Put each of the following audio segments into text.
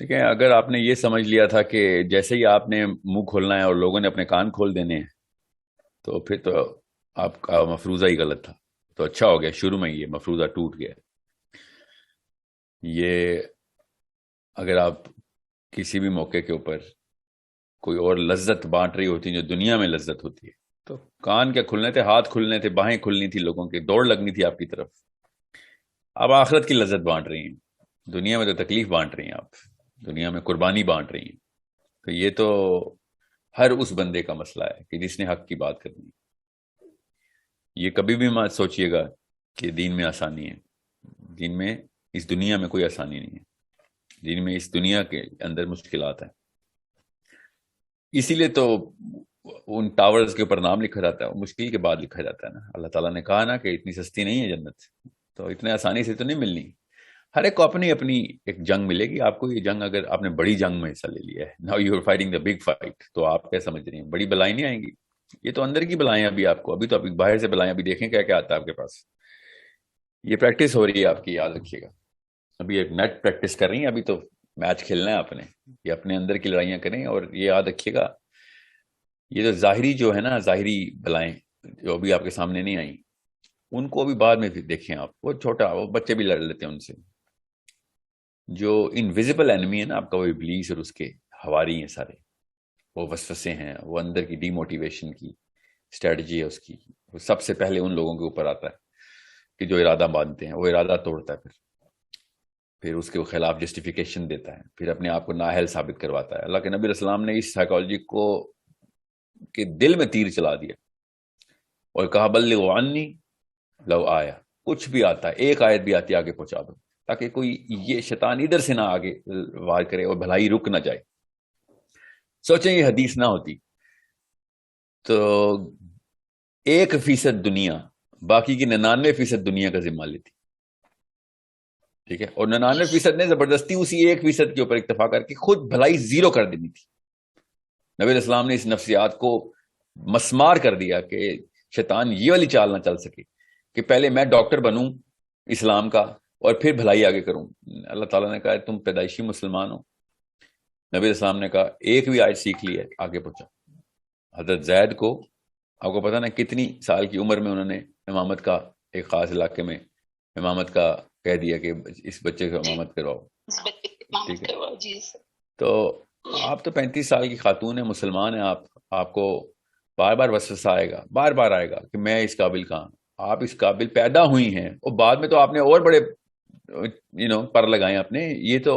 دیکھیں، اگر آپ نے یہ سمجھ لیا تھا کہ جیسے ہی آپ نے منہ کھولنا ہے اور لوگوں نے اپنے کان کھول دینے ہیں، تو پھر تو آپ کا مفروضہ ہی غلط تھا. تو اچھا ہو گیا، شروع میں یہ مفروضہ ٹوٹ گیا. یہ اگر آپ کسی بھی موقع کے اوپر کوئی اور لذت بانٹ رہی ہوتی جو دنیا میں لذت ہوتی ہے، تو کان کیا کھلنے تھے، ہاتھ کھلنے تھے، باہیں کھلنی تھی، لوگوں کی دوڑ لگنی تھی آپ کی طرف. آپ آخرت کی لذت بانٹ رہی ہیں، دنیا میں تو تکلیف بانٹ رہی ہیں، آپ دنیا میں قربانی بانٹ رہی ہیں. تو یہ تو ہر اس بندے کا مسئلہ ہے کہ جس نے حق کی بات کرنی ہے. یہ کبھی بھی مت سوچئے گا کہ دین میں آسانی ہے. دین میں، اس دنیا میں کوئی آسانی نہیں ہے. دین میں اس دنیا کے اندر مشکلات ہیں. اسی لیے تو ان ٹاورز کے اوپر نام لکھا جاتا ہے، مشکل کے بعد لکھا جاتا ہے نا. اللہ تعالیٰ نے کہا نا کہ اتنی سستی نہیں ہے جنت، تو اتنے آسانی سے تو نہیں ملنی. ہر ایک کو اپنی اپنی ایک جنگ ملے گی. آپ کو یہ جنگ، اگر آپ نے بڑی جنگ میں حصہ لے لیا ہے، now you are fighting the big fight, تو آپ کیا سمجھ رہی ہیں بڑی بلائیں نہیں آئیں گی؟ یہ تو اندر کی بلائیں. ابھی تو باہر سے بلائیں. ابھی دیکھیں کیا کیا آتا ہے آپ کے پاس. یہ پریکٹس ہو رہی ہے آپ کی، یاد رکھیے گا. ابھی ایک نیٹ پریکٹس کر رہی ہیں. ابھی تو میچ کھیلنا ہے آپ نے. یہ اپنے اندر کی لڑائیاں کریں، اور یہ یاد رکھیے گا، یہ جو ظاہری جو ہے نا، ظاہری بلائیں جو ابھی آپ کے سامنے نہیں آئیں، ان کو ابھی بعد میں دیکھیں آپ. وہ چھوٹا، وہ بچے بھی لڑ لیتے ہیں ان سے. جو انویزیبل اینمی ہے نا آپ کا، وہ ابلیس اور اس کے حواری ہیں سارے. وہ وسوسے ہیں، وہ اندر کی ڈی موٹیویشن کی اسٹریٹجی ہے اس کی. وہ سب سے پہلے ان لوگوں کے اوپر آتا ہے کہ جو ارادہ باندھتے ہیں. وہ ارادہ توڑتا ہے، پھر اس کے خلاف جسٹیفیکیشن دیتا ہے، پھر اپنے آپ کو نااہل ثابت کرواتا ہے. اللہ کے نبی علیہ السلام نے اس سائیکالوجی کو کے دل میں تیر چلا دیا اور کہا بلغوا عنی لو آیا. کچھ بھی آتا ہے، ایک آیت بھی آتی ہے، آگے پہنچا دو، تاکہ کوئی یہ شیطان ادھر سے نہ آگے وار کرے اور بھلائی رک نہ جائے. سوچیں یہ حدیث نہ ہوتی تو 1% دنیا باقی کی 99% دنیا کا ذمہ لیتی. ٹھیک ہے؟ اور 99% نے زبردستی اسی 1% کے اوپر اکتفا کر کے خود بھلائی زیرو کر دینی تھی. نبی علیہ السلام نے اس نفسیات کو مسمار کر دیا کہ شیطان یہ والی چال نہ چل سکے کہ پہلے میں ڈاکٹر بنوں اسلام کا اور پھر بھلائی آگے کروں. اللہ تعالیٰ نے کہا تم پیدائشی مسلمان ہو. نبی علیہ السلام نے کہا ایک بھی آیت سیکھ لی ہے، آگے پہنچا. حضرت زید کو، آپ کو پتا نا کتنی سال کی عمر میں انہوں نے امامت کا، ایک خاص علاقے میں امامت کا کہہ دیا کہ اس بچے کو امامت کرواؤ. ٹھیک ہے؟ تو آپ تو 35 سال کی خاتون ہیں، مسلمان ہیں. آپ کو بار بار وسوسہ آئے گا، بار بار آئے گا کہ میں اس قابل کہاں. آپ اس قابل پیدا ہوئی ہیں، اور بعد میں تو آپ نے اور بڑے پر لگائے آپ نے. یہ تو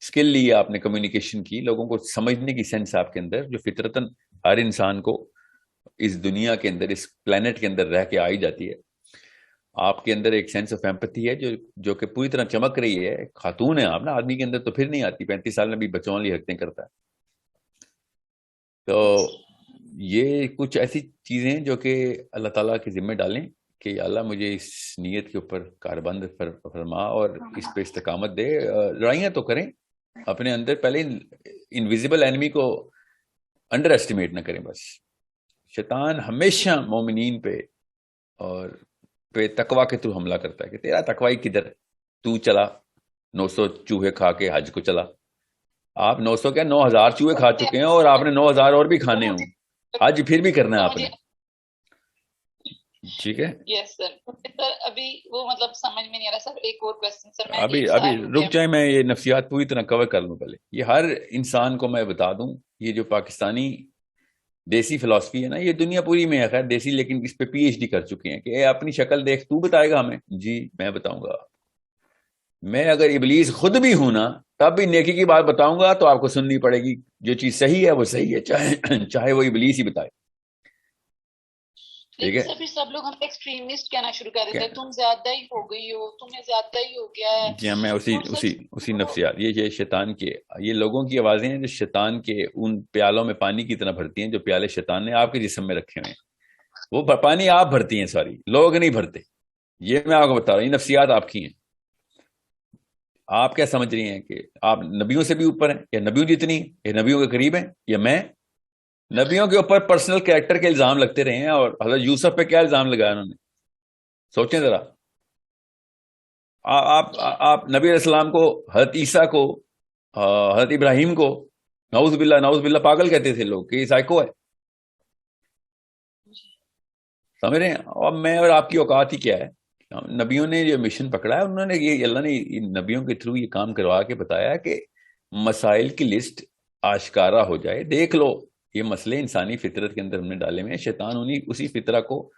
اسکل لی ہے آپ نے، کمیونیکیشن کی، لوگوں کو سمجھنے کی سینس آپ کے اندر، جو فطرتاً ہر انسان کو اس دنیا کے اندر، اس پلانٹ کے اندر رہ کے آئی جاتی ہے. آپ کے اندر ایک سینس آف ایمپتھی ہے جو کہ پوری طرح چمک رہی ہے. خاتون ہے آپ نا، آدمی کے اندر تو پھر نہیں آتی. 35 سال میں بھی بچوں والی حرکتیں کرتا ہے. تو یہ کچھ ایسی چیزیں ہیں جو کہ اللہ تعالیٰ کے ذمہ ڈالیں کہ اللہ مجھے اس نیت کے اوپر کاربند فرما اور اس پہ استقامت دے. لڑائیاں تو کریں اپنے اندر، پہلے انویزیبل اینمی کو انڈر ایسٹیمیٹ نہ کریں. بس شیطان ہمیشہ مومنین پہ اور تقوی کے تھرو حملہ کرتا ہے کہ تیرا تقوی کدھر، تو چلا 900 چوہے کھا کے حج کو چلا. آپ 900 کیا 9000 چوہے کھا چکے ہیں، اور آپ نے 9000 اور بھی کھانے ہوں. حج پھر بھی کرنا ہے آپ نے. ٹھیک ہے؟ یس سر. سر ابھی وہ مطلب سمجھ میں نہیں آ رہا سر. ایک اور کوسچن سر. میں ابھی رک جائیں، میں یہ نفسیات پوری طرح کور کر لوں. پہلے یہ ہر انسان کو میں بتا دوں، یہ جو پاکستانی دیسی فلسفی ہے نا، یہ دنیا پوری میں ہے خیر دیسی، لیکن اس پہ پی ایچ ڈی کر چکے ہیں کہ اے اپنی شکل دیکھ، تو بتائے گا ہمیں. جی میں بتاؤں گا. میں اگر ابلیس خود بھی ہوں نا، تب بھی نیکی کی بات بتاؤں گا تو آپ کو سننی پڑے گی. جو چیز صحیح ہے وہ صحیح ہے، چاہے وہ ابلیس ہی بتائے. ٹھیک ہے؟ سبھی سب لوگ ہم ایکسٹریمسٹ کہنا شروع کر دیتے ہیں. تم زیادہ ہی ہو گئی ہو، تمہیں زیادہ ہی ہو گیا ہے. جی میں اسی نفسیات، یہ شیطان کے، یہ لوگوں کی آوازیں ہیں جو شیطان کے ان پیالوں میں پانی کی طرح بھرتی ہیں جو پیالے شیطان نے آپ کے جسم میں رکھے ہوئے ہیں. وہ پانی آپ بھرتی ہیں، ساری لوگ نہیں بھرتے. یہ میں آپ کو بتا رہا ہوں، یہ نفسیات آپ کی ہیں. آپ کیا سمجھ رہی ہیں کہ آپ نبیوں سے بھی اوپر ہیں، یا نبیوں جتنی، یا نبیوں کے قریب ہیں، یا میں نبیوں کے اوپر پرسنل کریکٹر کے الزام لگتے رہے ہیں. اور حضرت یوسف پہ کیا الزام لگایا انہوں نے، سوچیں ذرا. آپ نبی علیہ السلام کو، حضرت عیسیٰ کو حضرت ابراہیم کو نعوذ باللہ پاگل کہتے تھے لوگ کہ یہ سائیکو ہے. سمجھ رہے ہیں؟ اب میں اور آپ کی اوقات ہی کیا ہے. نبیوں نے جو مشن پکڑا ہے انہوں نے یہ اللہ نے نبیوں کے تھرو یہ کام کروا کے بتایا کہ مسائل کی لسٹ آشکارا ہو جائے. دیکھ لو یہ مسئلے انسانی فطرت کے اندر ہم نے ڈالے ہوئے ہیں. شیطان اسی فطرہ کو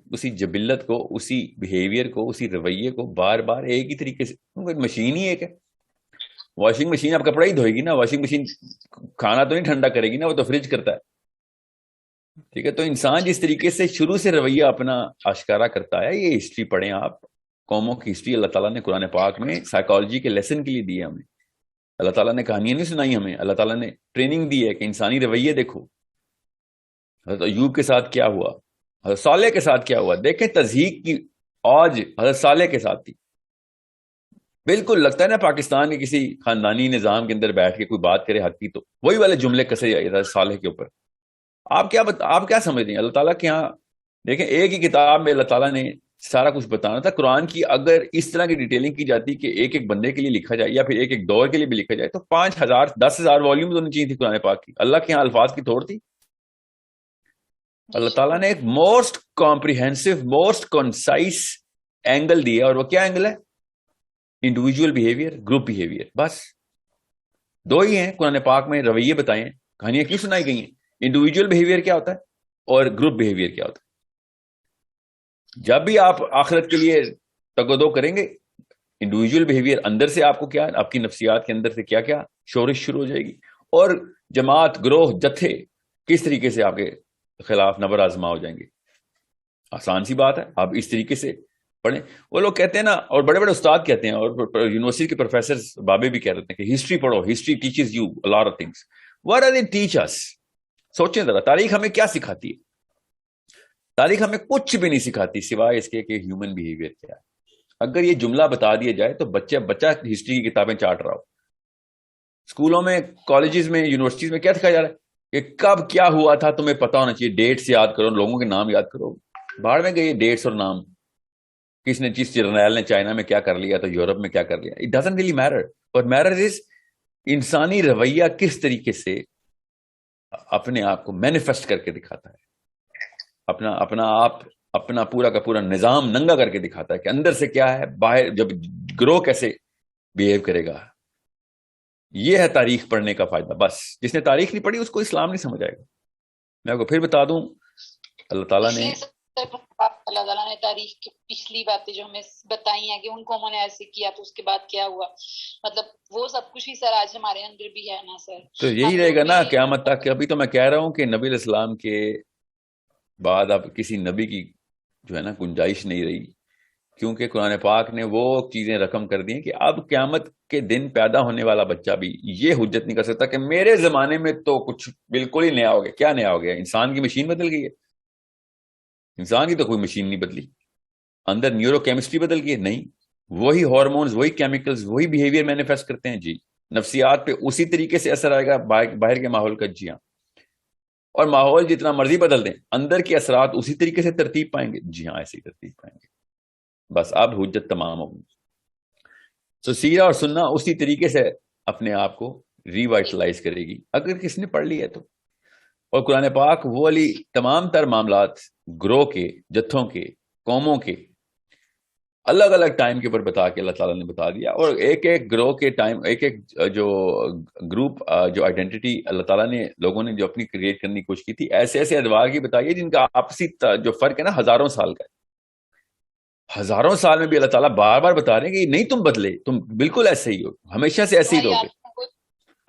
اسی جبلت کو اسی بیہیویئر کو اسی رویے کو بار بار ایک ہی طریقے سے. مشین ہی ایک ہے. واشنگ مشین آپ کپڑا ہی دھوئے گی نا, واشنگ مشین کھانا تو نہیں ٹھنڈا کرے گی نا, وہ تو فریج کرتا ہے. ٹھیک ہے, تو انسان جس طریقے سے شروع سے رویہ اپنا آشکارا کرتا ہے, یہ ہسٹری پڑھیں آپ, قوموں کی ہسٹری اللہ تعالیٰ نے قرآن پاک میں سائیکالوجی کے لیسن کے لیے دی ہے ہمیں. اللہ تعالیٰ نے کہانیاں نہیں سنائی ہمیں, اللہ تعالیٰ نے ٹریننگ دی ہے کہ انسانی رویے دیکھو. حضرت ایوب کے ساتھ کیا ہوا, حضرت صالح کے ساتھ کیا ہوا. دیکھیں تضحیق کی اوج حضرت صالح کے ساتھ تھی. بالکل لگتا ہے نا پاکستان کے کسی خاندانی نظام کے اندر بیٹھ کے کوئی بات کرے حق کی تو وہی والے جملے کسے حضرت صالح کے اوپر. آپ کیا سمجھتے ہیں اللہ تعالیٰ کے یہاں؟ دیکھیں ایک ہی کتاب میں اللہ تعالیٰ نے سارا کچھ بتانا تھا. قرآن کی اگر اس طرح کی ڈیٹیلنگ کی جاتی کہ ایک ایک بندے کے لیے لکھا جائے یا پھر ایک ایک دور کے لیے بھی لکھا جائے تو 5,000 10,000 والیوم ہونی چاہیے تھی قرآن پاک کی. اللہ کے یہاں الفاظ کی تھوڑ تھی. اللہ تعالیٰ نے ایک most comprehensive most concise angle دیا, اور وہ کیا اینگل ہے؟ Individual behaviour, group behaviour. بس دو ہی ہیں قرآن پاک میں رویے بتائے ہیں. کہانیاں کیوں سنائی گئی ہیں؟ انڈیویجول بیہیویئر کیا ہوتا ہے اور گروپ بیہیویئر کیا ہوتا ہے. جب بھی آپ آخرت کے لیے تگودو کریں گے, انڈیویجول بیہیویئر اندر سے آپ کو کیا, آپ کی نفسیات کے اندر سے کیا کیا شورش شروع ہو جائے گی, اور جماعت گروہ جتھے کس طریقے سے آپ کے خلاف نبر آزما ہو جائیں گے. آسان سی بات ہے, آپ اس طریقے سے پڑھیں. وہ لوگ کہتے ہیں نا, اور بڑے بڑے استاد کہتے ہیں, اور یونیورسٹی کے پروفیسر بابے بھی کہہ رہے ہیں کہ ہسٹری پڑھو, history teaches you a lot of things. What are they teach us? سوچیں ذرا, تاریخ ہمیں کیا سکھاتی ہے؟ تاریخ ہمیں کچھ بھی نہیں سکھاتی سوائے اس کے کہ ہیومن بیہیویئر کیا ہے. اگر یہ جملہ بتا دیا جائے تو بچہ ہسٹری کی کتابیں چاٹ رہا ہو. اسکولوں میں, کالجز میں, یونیورسٹیز میں کیا دکھایا جا رہا ہے کہ کب کیا ہوا تھا تمہیں پتا ہونا چاہیے, ڈیٹس یاد کرو, لوگوں کے نام یاد کرو. باہر میں گئے ڈیٹس اور نام, کس نے چیز جرنیل نے چائنا میں کیا کر لیا تو یورپ میں کیا کر لیا. It doesn't really metre. اور میٹر از انسانی رویہ کس طریقے سے اپنے آپ کو مینیفیسٹ کر کے دکھاتا ہے, اپنا پورا کا پورا نظام ننگا کر کے دکھاتا ہے کہ اندر سے کیا ہے, باہر جب گروہ کیسے بیہیو کرے گا. یہ ہے تاریخ پڑھنے کا فائدہ. بس جس نے تاریخ نہیں پڑھی اس کو اسلام نہیں سمجھ آئے گا. میں آپ کو پھر بتا دوں, اللہ تعالیٰ نے تاریخ کی پچھلی باتیں جو ہمیں بتائی ہیں کہ ان قوموں نے ایسے کیا تو اس کے بعد کیا ہوا, مطلب وہ سب کچھ ہی سر آج ہمارے اندر بھی ہے نا سر. تو یہی رہے گا نا قیامت تک. کہ ابھی تو میں کہہ رہا ہوں کہ نبی علیہ السلام کے بعد اب کسی نبی کی جو ہے نا گنجائش نہیں رہی, کیونکہ قرآن پاک نے وہ چیزیں رقم کر دی ہیں کہ اب قیامت کے دن پیدا ہونے والا بچہ بھی یہ حجت نہیں کر سکتا کہ میرے زمانے میں تو کچھ بالکل ہی نیا ہو گیا. کیا نیا ہو گیا؟ انسان کی مشین بدل گئی ہے. انسان کی تو کوئی مشین نہیں بدلی, اندر نیورو کیمسٹری بدل گئی ہے. نہیں, وہی ہارمونز, وہی کیمیکلز, وہی بیہیویئر مینیفیسٹ کرتے ہیں. جی, نفسیات پہ اسی طریقے سے اثر آئے گا باہر کے ماحول کا. جی ہاں, اور ماحول جتنا مرضی بدل دیں اندر کے اثرات اسی طریقے سے ترتیب پائیں گے. جی ہاں, ایسی ترتیب پائیں گے. بس اب حجت تمام ہوگی. تو سیرہ اور سننا اسی طریقے سے اپنے آپ کو ریوائٹلائز کرے گی اگر کس نے پڑھ لی ہے تو. اور قرآن پاک وہ والی تمام تر معاملات گروہ کے, جتھوں کے, قوموں کے الگ الگ ٹائم کے اوپر بتا کے اللہ تعالیٰ نے بتا دیا. اور ایک ایک گروہ کے ٹائم, ایک ایک جو گروپ, جو آئیڈینٹی اللہ تعالیٰ نے لوگوں نے جو اپنی کریٹ کرنے کی کوشش کی تھی, ایسے ایسے ادوار کی بتائی ہے جن کا آپسی جو فرق ہے نا ہزاروں سال کا ہے. ہزاروں سال میں بھی اللہ تعالیٰ بار بار بتا رہے ہیں کہ نہیں تم بدلے, تم بالکل ایسے ہی ہو, ہمیشہ سے ایسے ہی رہو گے.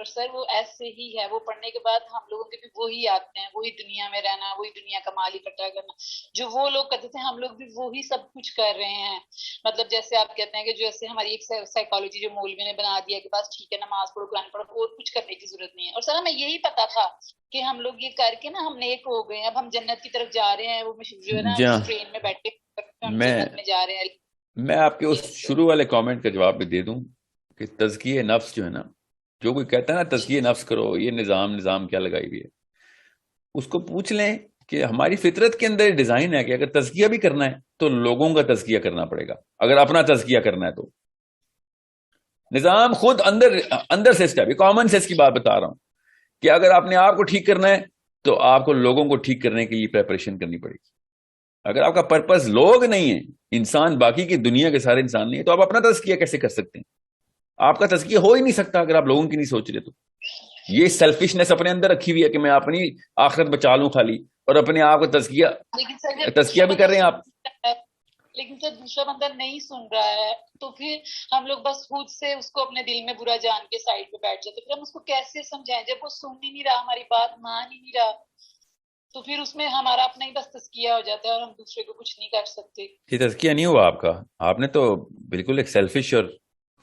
سر وہ ایسے ہی ہے, وہ پڑھنے کے بعد ہم لوگوں کے بھی وہی آتے ہیں, وہی دنیا میں رہنا, وہی دنیا کا مال اکٹھا کرنا جو وہ لوگ کرتے تھے, ہم لوگ بھی وہی سب کچھ کر رہے ہیں. مطلب جیسے آپ کہتے ہیں کہ جیسے ہماری ایک سائیکالوجی جو مولوی نے بنا دیا کہ بس ٹھیک ہے نماز پڑھو, قرآن پڑھو, اور کچھ کرنے کی ضرورت نہیں ہے. اور سر ہمیں یہی پتا تھا کہ ہم لوگ یہ کر کے نا ہم نیک ہو گئے, اب ہم جنت کی طرف جا رہے ہیں. وہ جو ہے نا ٹرین میں بیٹھے ہم جنت میں جا رہے ہیں. میں آپ کے اس شروع والے کامنٹ کا جواب بھی دے دوں کہ تزکیہ نفس جو ہے نا, جو کوئی کہتا ہے نا تزکیہ نفس کرو, یہ نظام کیا لگائی ہوئی ہے, اس کو پوچھ لیں کہ ہماری فطرت کے اندر ڈیزائن ہے کہ اگر تزکیہ بھی کرنا ہے تو لوگوں کا تزکیہ کرنا پڑے گا. اگر اپنا تزکیہ کرنا ہے تو نظام خود اندر سے اسٹیپ، کامن سینس کی بات بتا رہا ہوں کہ اگر آپ نے آپ کو ٹھیک کرنا ہے تو آپ کو لوگوں کو ٹھیک کرنے کی یہ پریپریشن کرنی پڑے گی. اگر آپ کا پرپز لوگ نہیں ہے، انسان، باقی کی دنیا کے سارے انسان نہیں ہے، تو آپ اپنا تزکیہ کیسے کر سکتے ہیں؟ آپ کا تزکیہ ہو ہی نہیں سکتا اگر آپ لوگوں کی نہیں سوچ رہے. تو یہ سیلفشنس اپنے اندر رکھی ہوئی ہے کہ میں اپنی آخرت بچا لوں خالی، اور اپنے آپ کو لیکن سر جب تزکیہ دوسرا بھی بندہ کر رہے ہیں آپ. لیکن سر دوسرا بندہ نہیں سن رہا ہے تو پھر ہم لوگ بس خود سے اس کو اپنے دل میں برا جان کے سائڈ پہ بیٹھ جاتے. پھر ہم اس کو کیسے سمجھائیں جب وہ سن ہی نہیں رہا، ہماری بات مان ہی نہیں رہا؟ تو پھر اس میں ہمارا اپنا ہی بس تزکیہ ہو جاتا ہے اور ہم دوسرے کو کچھ نہیں کر سکتے. یہ تزکیہ نہیں ہوا آپ کا، آپ نے تو بالکل ایک سیلفش اور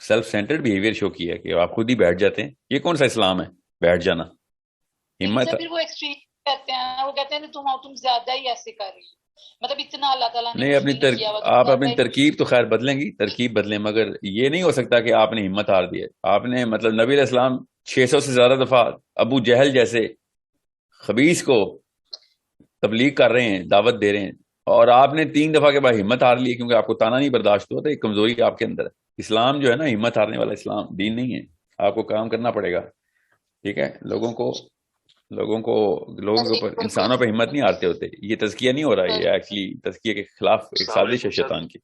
سیلف سینٹرڈ بہیویئر شو کیا کہ آپ خود ہی بیٹھ جاتے ہیں. یہ کون سا اسلام ہے بیٹھ جانا؟ لیکن ہمت سر پھر وہ ایکسٹریم کہتے ہیں، وہ کہتے ہیں کہ تم زیادہ ہی ایسے کر رہی ہو. مطلب اتنا اللہ تعالیٰ نے نہیں، مشکل نہیں کیا ہوا، تم آپ زیادہ اپنی ہی ترکیب تو خیر بدلیں گی، ترکیب بدلیں، مگر یہ نہیں ہو سکتا کہ آپ نے ہمت ہار دی ہے. آپ نے مطلب نبی علیہ السلام 600 سے زیادہ دفعہ ابو جہل جیسے خبیث کو تبلیغ کر رہے ہیں، دعوت دے رہے ہیں، اور آپ نے 3 دفعہ کے بعد ہمت ہار لی کیونکہ آپ کو تانا نہیں برداشت ہوتا. ایک کمزوری آپ کے اندر ہے. اسلام جو ہے نا ہمت ہارنے والا اسلام دین نہیں ہے. آپ کو کام کرنا پڑے گا. ٹھیک ہے، لوگوں کے اوپر، انسانوں پہ ہمت نہیں ہارتے ہوتے. یہ تزکیہ نہیں ہو رہا، یہ ایکچولی تزکیہ کے خلاف ایک سازش ہے شیطان کی.